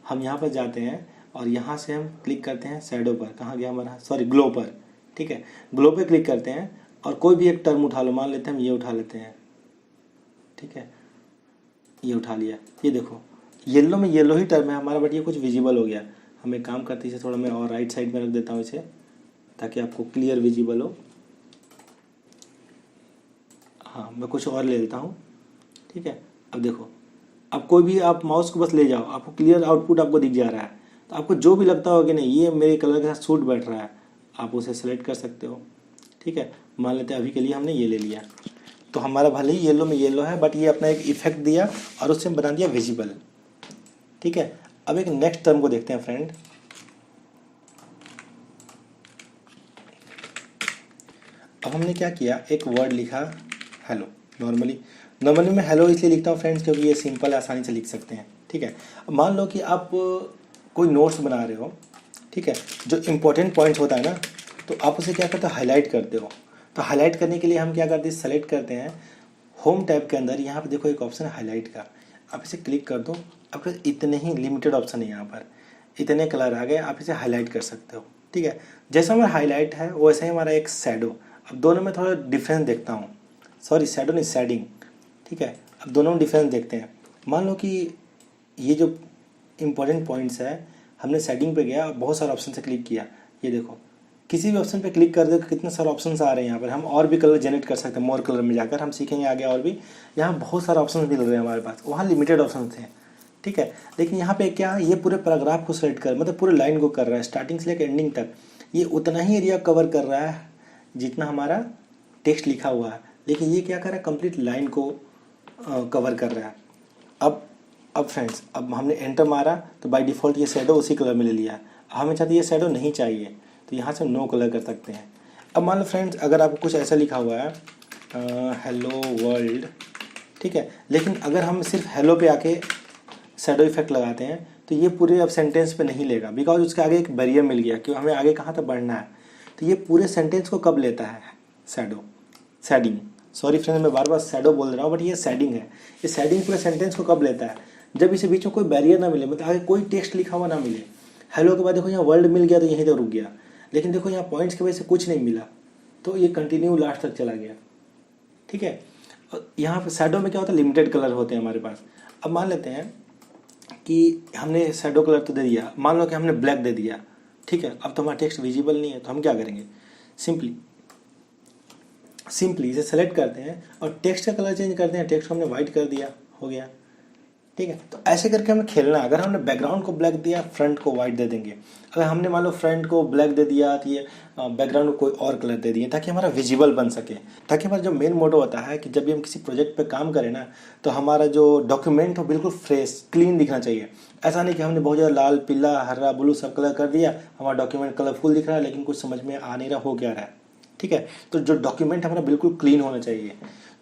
हम यहाँ पर जाते हैं और यहाँ से हम क्लिक करते हैं शैडो पर, कहाँ गया हमारा, सॉरी ग्लो पर। ठीक है, ग्लो पे क्लिक करते हैं और कोई भी एक टर्म उठा लो, मान लेते हैं हम ये उठा लेते हैं। ठीक है, ये उठा लिया, ये देखो येलो में येलो ही टर्म है हमारा, बट ये कुछ विजिबल हो गया। हम एक काम करते हैं, इसे थोड़ा मैं और राइट साइड में रख देता हूँ इसे, ताकि आपको क्लियर विजिबल हो। हाँ, मैं कुछ और ले लेता हूँ। ठीक है, अब देखो, अब कोई भी आप माउस को बस ले जाओ, आपको क्लियर आउटपुट आपको दिख जा रहा है। तो आपको जो भी लगता हो कि नहीं ये मेरे कलर के साथ सूट बैठ रहा है, आप उसे सेलेक्ट कर सकते हो। ठीक है, मान लेते हैं अभी के लिए हमने ये ले लिया, तो हमारा भले ही येलो में येलो है, बट ये अपना एक इफेक्ट दिया और उससे बना दिया विजिबल। ठीक है, अब एक नेक्स्ट टर्म को देखते हैं फ्रेंड। अब हमने क्या किया, एक वर्ड लिखा हेलो। नॉर्मली मैं हेलो इसलिए लिखता हूँ फ्रेंड्स क्योंकि ये सिंपल है, आसानी से लिख सकते हैं। ठीक है, अब मान लो कि आप कोई नोट्स बना रहे हो। ठीक है, जो इम्पोर्टेंट पॉइंट्स होता है ना, तो आप उसे क्या करते हो, हाईलाइट करते हो। तो हाईलाइट करने के लिए हम क्या करते हैं, सेलेक्ट करते हैं होम टैब के अंदर, यहाँ पे देखो एक ऑप्शन है हाईलाइट का, आप इसे क्लिक कर दो। आपके इतने ही लिमिटेड ऑप्शन है यहाँ पर, इतने कलर आ गए, आप इसे हाईलाइट कर सकते हो। ठीक है, जैसा हमारा हाईलाइट है वैसे ही हमारा एक शैडो। अब दोनों में थोड़ा डिफरेंस देखता हूँ, सॉरी शैडो नहीं शेडिंग। ठीक है, अब दोनों में डिफरेंस देखते हैं। मान लो कि ये जो इम्पोर्टेंट पॉइंट्स है, हमने सेटिंग पे गया, बहुत सारे ऑप्शन से क्लिक किया, ये देखो किसी भी ऑप्शन पे क्लिक कर दो कितने सारे ऑप्शंस आ रहे हैं यहाँ पर। हम और भी कलर जनरेट कर सकते हैं, मोर कलर में जाकर हम सीखेंगे आगे और भी। यहाँ बहुत सारे ऑप्शन मिल रहे हैं हमारे पास, वहाँ लिमिटेड ऑप्शन थे। ठीक है, लेकिन यहाँ पे क्या, ये पूरे पैराग्राफ को सेलेक्ट कर, मतलब पूरे लाइन को कर रहा है, स्टार्टिंग से लेकर एंडिंग तक ये उतना ही एरिया कवर कर रहा है जितना हमारा टेक्स्ट लिखा हुआ है, लेकिन ये क्या कर रहा है, कंप्लीट लाइन को कवर कर रहा है। अब फ्रेंड्स, अब हमने एंटर मारा तो बाय डिफ़ॉल्ट ये शैडो उसी कलर में ले लिया। हमें चाहते ये शैडो नहीं चाहिए, तो यहाँ से नो कलर कर सकते हैं। अब मान लो फ्रेंड्स, अगर आपको कुछ ऐसा लिखा हुआ है हेलो वर्ल्ड, ठीक है, लेकिन अगर हम सिर्फ हेलो पे आके शैडो इफेक्ट लगाते हैं तो ये पूरे अब सेंटेंस पे नहीं लेगा, बिकॉज उसके आगे एक बैरियर मिल गया कि हमें आगे कहाँ तक बढ़ना है। तो ये पूरे सेंटेंस को कब लेता है, शेडिंग। सॉरी फ्रेंड्स, मैं बार बार शैडो बोल रहा हूँ, बट ये शेडिंग है। ये शेडिंग पूरे सेंटेंस को कब लेता है, जब इसे बीच में कोई बैरियर ना मिले, मतलब आगे कोई टेक्स्ट लिखा हुआ ना मिले। हेलो के बाद देखो यहाँ वर्ल्ड मिल गया तो यहीं तक रुक गया, लेकिन देखो यहाँ पॉइंट्स की वजह से कुछ नहीं मिला, तो ये कंटिन्यू लास्ट तक चला गया। ठीक है, यहाँ पर शैडो में क्या होता है, लिमिटेड कलर होते हैं हमारे पास। अब मान लेते हैं कि हमने शैडो कलर तो दे दिया, मान लो कि हमने ब्लैक दे दिया। ठीक है, अब तो हमारा टेक्स्ट विजिबल नहीं है, तो हम क्या करेंगे, सिंपली इसे सेलेक्ट करते हैं और टेक्स्ट का कलर चेंज करते हैं। टेक्स्ट को हमने वाइट कर दिया, हो गया। ठीक है। तो ऐसे करके हमें खेलना है। अगर हमने बैकग्राउंड को ब्लैक दिया, फ्रंट को वाइट दे देंगे। अगर हमने मान लो फ्रंट को ब्लैक दे दिया तो ये बैकग्राउंड को कोई और कलर दे दिए, ताकि हमारा विजिबल बन सके। ताकि हमारा जो मेन मोटो होता है कि जब भी हम किसी प्रोजेक्ट पे काम करें ना, तो हमारा जो डॉक्यूमेंट हो बिल्कुल फ्रेश क्लीन दिखना चाहिए। ऐसा नहीं कि हमने बहुत ज़्यादा लाल पीला हरा ब्लू सब कलर कर दिया, हमारा डॉक्यूमेंट कलरफुल दिख रहा है लेकिन कुछ समझ में आ नहीं रहा हो क्या रहा है। ठीक है। तो जो डॉक्यूमेंट हमारा बिल्कुल क्लीन होना चाहिए।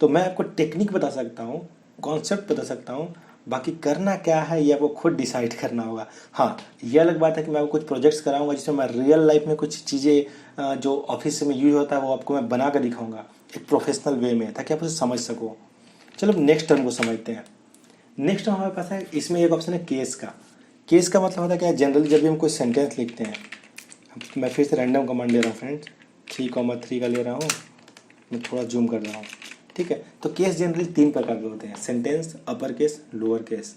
तो मैं आपको टेक्निक बता सकता हूँ, कॉन्सेप्ट बता सकता हूँ, बाकी करना क्या है ये आपको खुद डिसाइड करना होगा। हाँ, ये अलग बात है कि मैं आपको कुछ प्रोजेक्ट्स कराऊंगा जिसमें मैं रियल लाइफ में कुछ चीज़ें जो ऑफिस में यूज होता है वो आपको मैं बना कर दिखाऊंगा एक प्रोफेशनल वे में, ताकि आप उसे समझ सको। चलो नेक्स्ट टर्म को समझते हैं। नेक्स्ट टर्म हमारे पास है, इसमें एक ऑप्शन है केस का। केस का मतलब होता है क्या, जनरली जब भी हम कोई सेंटेंस लिखते हैं, मैं फिर से रैंडम कमांड ले रहा हूँ फ्रेंड्स, 3,3 का ले रहा हूँ, मैं थोड़ा जूम कर रहा हूँ। ठीक है। तो केस जनरली 3 प्रकार के होते हैं, sentence, upper case, lower case.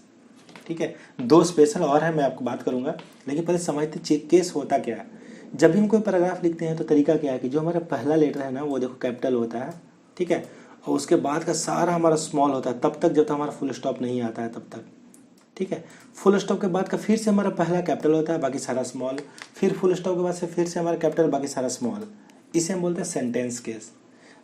ठीक है। 2 स्पेशल और है, मैं आपको बात करूंगा, लेकिन पहले समझते केस होता क्या है। जब भी हम कोई पैराग्राफ लिखते हैं तो तरीका क्या है कि जो हमारा पहला लेटर है ना वो देखो कैपिटल होता है। ठीक है। और उसके बाद का सारा हमारा स्मॉल होता है, तब तक जब तक हमारा फुल स्टॉप नहीं आता है तब तक। ठीक है। फुल स्टॉप के बाद का फिर से हमारा पहला कैपिटल होता है, बाकी सारा स्मॉल। फिर फुल स्टॉप के बाद से फिर से हमारा कैपिटल, बाकी सारा स्मॉल। इसे हम बोलते हैं सेंटेंस केस।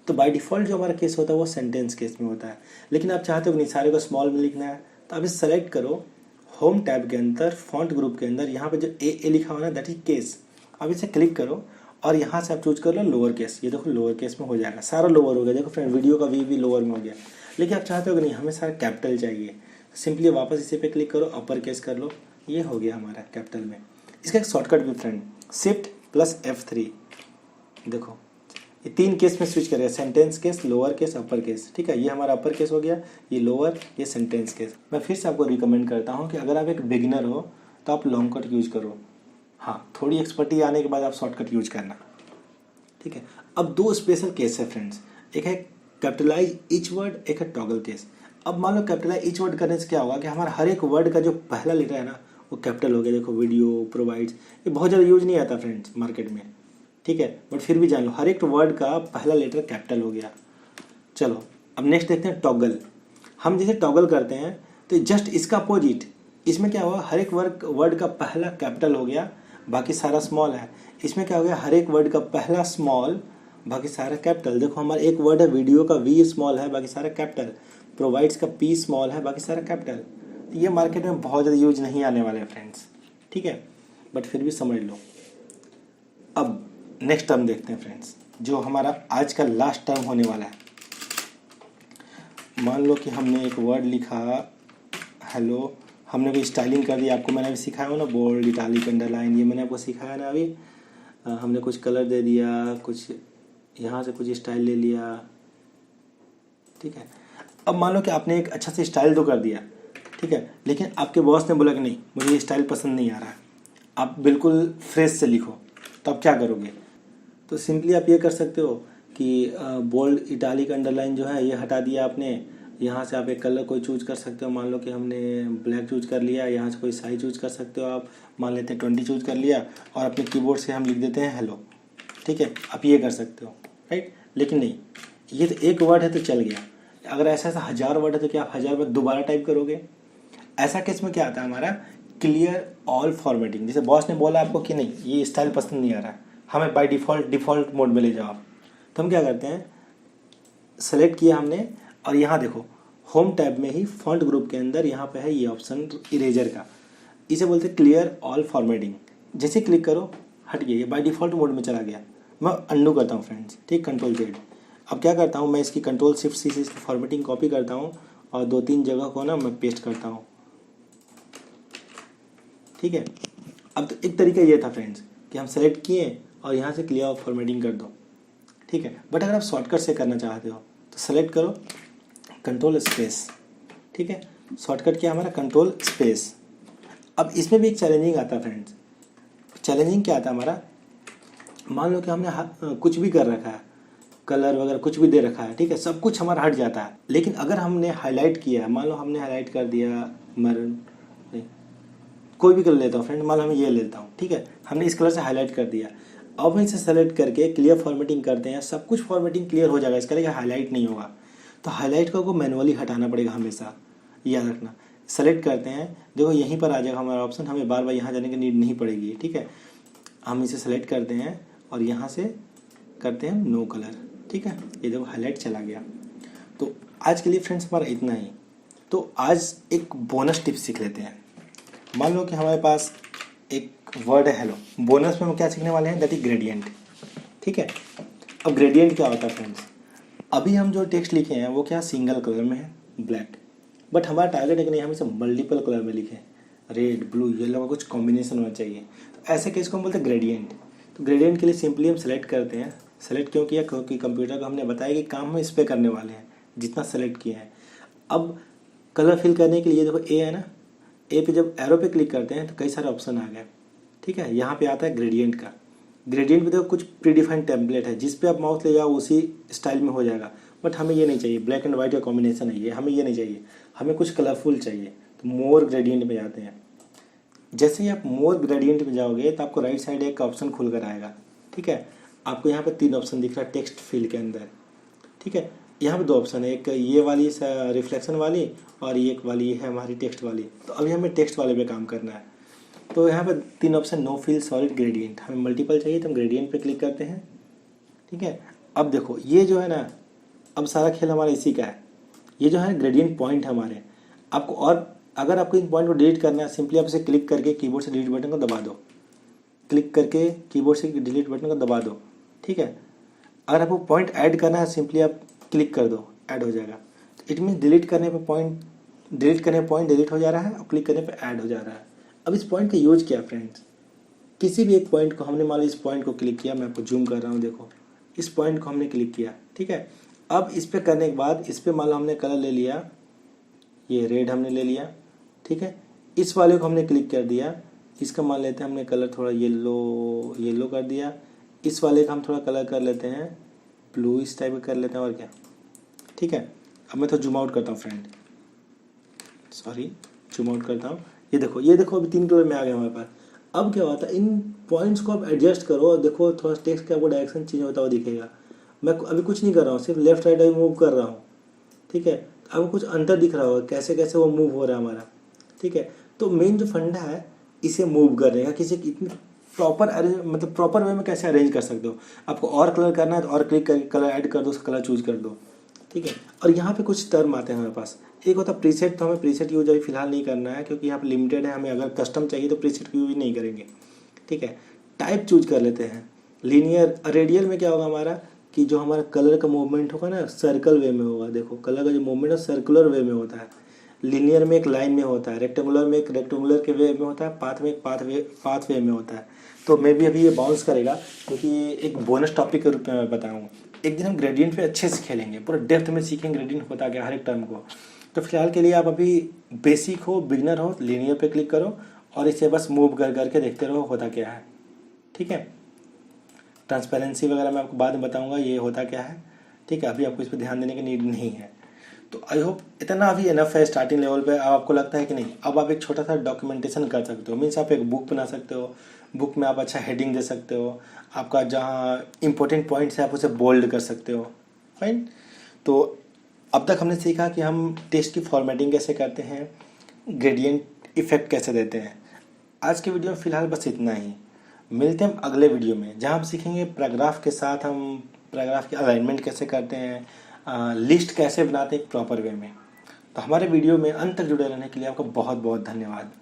तो बाय डिफ़ॉल्ट जो हमारा केस होता है वो सेंटेंस केस में होता है। लेकिन आप चाहते हो कि नहीं सारे को स्मॉल में लिखना है, तो आप इसे सेलेक्ट करो, होम टैब के अंदर फॉन्ट ग्रुप के अंदर यहाँ पे जो ए लिखा हुआ है दैट इज केस, अब इसे क्लिक करो और यहाँ से आप चूज कर लो लोअर केस। ये देखो लोअर केस में हो जाएगा, सारा लोअर हो गया। देखो फ्रेंड वीडियो का वी भी लोअर में हो गया। लेकिन आप चाहते हो कि नहीं हमें सारा कैपिटल चाहिए, सिंपली वापस इसे पे क्लिक करो, अपर केस कर लो, ये हो गया हमारा कैपिटल में। इसका एक शॉर्टकट भी फ्रेंड, Shift+F3। देखो ये 3 केस में स्विच करेगा, sentence case, lower case, upper case. ठीक है। ये हमारा अपर केस हो गया, ये लोअर, ये सेंटेंस केस। मैं फिर से आपको रिकमेंड करता हूँ कि अगर आप एक बिगिनर हो तो आप लॉन्ग कट यूज करो। हाँ, थोड़ी एक्सपर्टी आने के बाद आप शॉर्टकट यूज करना। ठीक है। अब 2 स्पेशल केस है फ्रेंड्स, एक है कैपिटलाइज ईच वर्ड, एक है टॉगल केस। अब मान लो कैपिटलाइज ईच वर्ड करने से क्या होगा कि हमारा हर एक वर्ड का जो पहला लेटर है ना वो कैपिटल हो गया। देखो वीडियो, प्रोवाइड्स, ये बहुत ज़्यादा यूज नहीं आता फ्रेंड्स मार्केट में। ठीक है। बट फिर भी जान लो हर एक वर्ड का पहला लेटर कैपिटल हो गया। चलो अब नेक्स्ट देखते हैं टॉगल। हम जैसे टॉगल करते हैं तो जस्ट इसका अपोजिट, इसमें क्या हुआ, हर एक वर्ड का पहला कैपिटल हो गया, बाकी सारा स्मॉल है। इसमें क्या हो गया, हर एक वर्ड का पहला स्मॉल, बाकी सारा कैपिटल। देखो हमारा एक वर्ड है वीडियो का वी स्मॉल है, बाकी सारा कैपिटल। प्रोवाइड्स का पी स्मॉल है, बाकी सारा कैपिटल। तो ये मार्केट में बहुत ज़्यादा यूज नहीं आने वाले हैं फ्रेंड्स। ठीक है। बट फिर भी समझ लो। अब नेक्स्ट टर्म देखते हैं फ्रेंड्स, जो हमारा आज का लास्ट टर्म होने वाला है। मान लो कि हमने एक वर्ड लिखा हेलो, हमने कोई स्टाइलिंग कर दिया। आपको मैंने अभी सिखाया हो ना, बोल्ड, इटालिक, अंडरलाइन, ये मैंने आपको सिखाया ना अभी। हमने कुछ कलर दे दिया, कुछ यहाँ से कुछ स्टाइल ले लिया। ठीक है। अब मान लो कि आपने एक अच्छा से स्टाइल तो कर दिया, ठीक है, लेकिन आपके बॉस ने बोला कि नहीं मुझे ये स्टाइल पसंद नहीं आ रहा है, आप बिल्कुल फ्रेश से लिखो, तो आप क्या करोगे? तो सिंपली आप ये कर सकते हो कि बोल्ड, इटालिक, अंडरलाइन जो है ये हटा दिया आपने। यहाँ से आप एक कलर कोई चूज कर सकते हो। मान लो कि हमने ब्लैक चूज कर लिया, यहाँ से कोई साइज चूज कर सकते हो आप। मान लेते हैं 20 चूज कर लिया और अपने कीबोर्ड से हम लिख देते हैं हेलो। ठीक है, आप ये कर सकते हो, राइट। लेकिन नहीं, ये तो एक वर्ड है तो चल गया। अगर ऐसा ऐसा 1000 वर्ड है तो क्या आप 1000 वर्ड दोबारा टाइप करोगे? ऐसा केस में क्या आता है हमारा, क्लियर ऑल फॉर्मेटिंग। जैसे बॉस ने बोला आपको कि नहीं ये स्टाइल पसंद नहीं आ रहा है, हमें बाय डिफ़ॉल्ट मोड में ले जाओ आप, तो हम क्या करते हैं, सेलेक्ट किया हमने और यहाँ देखो होम टैब में ही फॉन्ट ग्रुप के अंदर यहाँ पे है ये ऑप्शन इरेजर का, इसे बोलते हैं क्लियर ऑल फॉर्मेटिंग। जैसे क्लिक करो हट गया, ये बाय डिफ़ॉल्ट मोड में चला गया। मैं अंडू करता हूँ फ्रेंड्स, ठीक, Ctrl+Z। अब क्या करता हूँ मैं, इसकी Ctrl+Shift+C से इसकी फॉर्मेटिंग कॉपी करता हूँ और 2-3 जगह को ना मैं पेस्ट करता हूँ। ठीक है। अब तो एक तरीका ये था फ्रेंड्स कि हम सेलेक्ट किए और यहाँ से क्लियर फॉर्मेटिंग कर दो। ठीक है। बट अगर आप शॉर्टकट से करना चाहते हो तो सेलेक्ट करो Ctrl+Space। ठीक है, शॉर्टकट क्या हमारा Ctrl+Space। अब इसमें भी एक चैलेंजिंग आता है फ्रेंड्स। चैलेंजिंग क्या आता है हमारा, मान लो कि हमने कुछ भी कर रखा है, कलर वगैरह कुछ भी दे रखा है, ठीक है, सब कुछ हमारा हट जाता है। लेकिन अगर हमने हाईलाइट किया है, मान लो हमने हाईलाइट कर दिया मरून, कोई भी कलर लेता हूँ फ्रेंड, मान लो मैं ये लेता हूँ, ठीक है, हमने इस कलर से हाईलाइट कर दिया। अब हम इसे सेलेक्ट करके क्लियर फॉर्मेटिंग करते हैं, सब कुछ फॉर्मेटिंग क्लियर हो जाएगा, इसका लेकिन हाईलाइट नहीं होगा। तो हाईलाइट को मैनुअली हटाना पड़ेगा हमेशा, याद रखना। सेलेक्ट करते हैं, देखो यहीं पर आ जाएगा हमारा ऑप्शन, हमें बार बार यहाँ जाने की नीड नहीं पड़ेगी। ठीक है, हम इसे सेलेक्ट करते हैं और यहाँ से करते हैं नो कलर। ठीक है, ये देखो हाईलाइट चला गया। तो आज के लिए फ्रेंड्स हमारा इतना ही। तो आज एक बोनस टिप सीख लेते हैं। मान लो कि हमारे पास एक वर्ड है हेलो, बोनस में हम क्या सीखने वाले हैं, दैट इज ग्रेडियंट। ठीक है, अब ग्रेडियंट क्या होता है फ्रेंड्स, अभी हम जो टेक्स्ट लिखे हैं वो क्या सिंगल कलर में है, ब्लैक, बट हमारा टारगेट है कि नहीं हम इसे मल्टीपल कलर में लिखें, रेड ब्लू येलो का कुछ कॉम्बिनेशन होना चाहिए। तो ऐसे केस को हम बोलते हैं ग्रेडियंट। तो ग्रेडियंट के लिए सिंपली हम सेलेक्ट करते हैं। सेलेक्ट क्यों किया, क्योंकि कंप्यूटर को हमने बताया कि काम हम इस पर करने वाले हैं जितना सेलेक्ट किया है। अब कलर फिल करने के लिए देखो ए है ना, ए पे जब एरो पे क्लिक करते हैं तो कई सारे ऑप्शन आ गए। ठीक है, यहाँ पे आता है ग्रेडियंट का। ग्रेडियंट पे देखो कुछ प्रीडिफाइंड टेम्पलेट है, जिस पे आप माउस ले जाओ उसी स्टाइल में हो जाएगा, बट हमें ये नहीं चाहिए। ब्लैक एंड व्हाइट का कॉम्बिनेशन है ये, हमें ये नहीं चाहिए, हमें कुछ कलरफुल चाहिए। तो मोर ग्रेडियंट में जाते हैं। जैसे ही आप मोर ग्रेडियंट में जाओगे तो आपको राइट साइड एक ऑप्शन खुल कर आएगा। ठीक है, आपको यहाँ पे 3 ऑप्शन दिख रहा है टेक्स्ट फील्ड के अंदर। ठीक है, यहाँ पे 2 ऑप्शन है, एक ये वाली रिफ्लेक्शन वाली और एक वाली है हमारी टेक्स्ट वाली। तो अभी हमें टेक्स्ट वाले पे काम करना है। तो यहाँ पे 3 option, no fill solid gradient, हमें मल्टीपल चाहिए तो हम ग्रेडियंट पे क्लिक करते हैं। ठीक है, अब देखो ये जो है ना, अब सारा खेल हमारा इसी का है। ये जो है ग्रेडियंट पॉइंट हमारे, आपको और अगर आपको इन पॉइंट को डिलीट करना है, सिंपली आप इसे क्लिक करके कीबोर्ड से डिलीट बटन को दबा दो, क्लिक करके कीबोर्ड से डिलीट बटन को दबा दो। ठीक है, अगर आपको पॉइंट ऐड करना है सिंपली आप क्लिक कर दो, ऐड हो जाएगा। इट मीन डिलीट करने पे पॉइंट डिलीट हो जा रहा है और क्लिक करने पे ऐड हो जा रहा है। अब इस पॉइंट का यूज क्या है फ्रेंड्स, किसी भी एक पॉइंट को हमने मान लो इस पॉइंट को क्लिक किया, मैं आपको जूम कर रहा हूँ, देखो इस पॉइंट को हमने क्लिक किया। ठीक है, अब इस पे करने के बाद इस पे मान लो हमने कलर ले लिया, ये रेड हमने ले लिया। ठीक है, इस वाले को हमने क्लिक कर दिया, इसका मान लेते हैं हमने कलर थोड़ा येलो कर दिया। इस वाले का हम थोड़ा कलर कर लेते हैं ब्लू, इस टाइप का कर लेते हैं और क्या। ठीक है, अब मैं थोड़ा जूम आउट करता हूँ फ्रेंड, सॉरी जूम आउट करता हूँ। ये देखो अभी 3 कलर में आ गया हमारे पास। अब क्या होता है, इन पॉइंट्स को आप एडजस्ट करो और देखो थोड़ा टेक्स्ट का आपको डायरेक्शन चेंज होता हुआ दिखेगा। मैं अभी कुछ नहीं कर रहा हूँ, सिर्फ लेफ्ट राइट अभी मूव कर रहा हूँ। ठीक है, आपको कुछ अंतर दिख रहा होगा कैसे कैसे वो मूव हो रहा है हमारा। ठीक है, तो मेन जो फंडा है इसे मूव करने का, किसी इतनी प्रॉपर अरेंज मतलब प्रॉपर वे में कैसे अरेंज कर सकते हो। आपको और कलर करना है तो और क्लिक करके कलर ऐड कर दो, उसका कलर चूज कर दो। ठीक है, और यहाँ पे कुछ टर्म आते हैं हमारे पास। एक होता है प्रीसेट, तो हमें प्रीसेट यूज अभी फिलहाल नहीं करना है क्योंकि यहाँ पे लिमिटेड है। हमें अगर कस्टम चाहिए तो प्रीसेट यूज नहीं करेंगे। ठीक है, टाइप चूज कर लेते हैं लीनियर। रेडियल में क्या होगा हमारा कि जो हमारा कलर का मूवमेंट होगा ना सर्कल वे में होगा। देखो कलर का जो मूवमेंट है सर्कुलर वे में होता है, लीनियर में एक लाइन में होता है, रेक्टेंगुलर में एक रेक्टेंगुलर के वे में होता है, पाथ में एक पाथ वे में होता है। तो मे भी अभी ये बाउंस करेगा क्योंकि ये एक बोनस टॉपिक के रूप में मैं बताऊँ। एक दिन हम ग्रेडियंट पे अच्छे से खेलेंगे, पूरा डेप्थ में सीखेंगे ग्रेडियंट होता क्या हर एक टर्म को। तो फिलहाल के लिए आप अभी बेसिक हो, बिगनर हो, लीनियर पे क्लिक करो और इसे बस मूव कर करके देखते रहो होता क्या है। ठीक है, ट्रांसपेरेंसी वगैरह मैं आपको बाद में बताऊंगा ये होता क्या है। ठीक है, अभी आपको इस पर ध्यान देने की नीड नहीं है। तो आई होप इतना अभी इनफ है स्टार्टिंग लेवल पे। अब आपको लगता है कि नहीं, अब आप एक छोटा सा डॉक्यूमेंटेशन कर सकते हो। मीन्स आप एक बुक बना सकते हो, बुक में आप अच्छा हेडिंग दे सकते हो, आपका जहाँ इंपॉर्टेंट पॉइंट्स है आप उसे बोल्ड कर सकते हो। फाइन, तो अब तक हमने सीखा कि हम टेक्स्ट की फॉर्मेटिंग कैसे करते हैं, ग्रेडियंट इफेक्ट कैसे देते हैं। आज के वीडियो में फ़िलहाल बस इतना ही। मिलते हैं हम अगले वीडियो में जहाँ हम सीखेंगे पैराग्राफ के साथ हम पैराग्राफ की अलाइनमेंट कैसे करते हैं, लिस्ट कैसे बनाते हैं एक प्रॉपर वे में। तो हमारे वीडियो में अंत तक जुड़े रहने के लिए आपका बहुत बहुत धन्यवाद।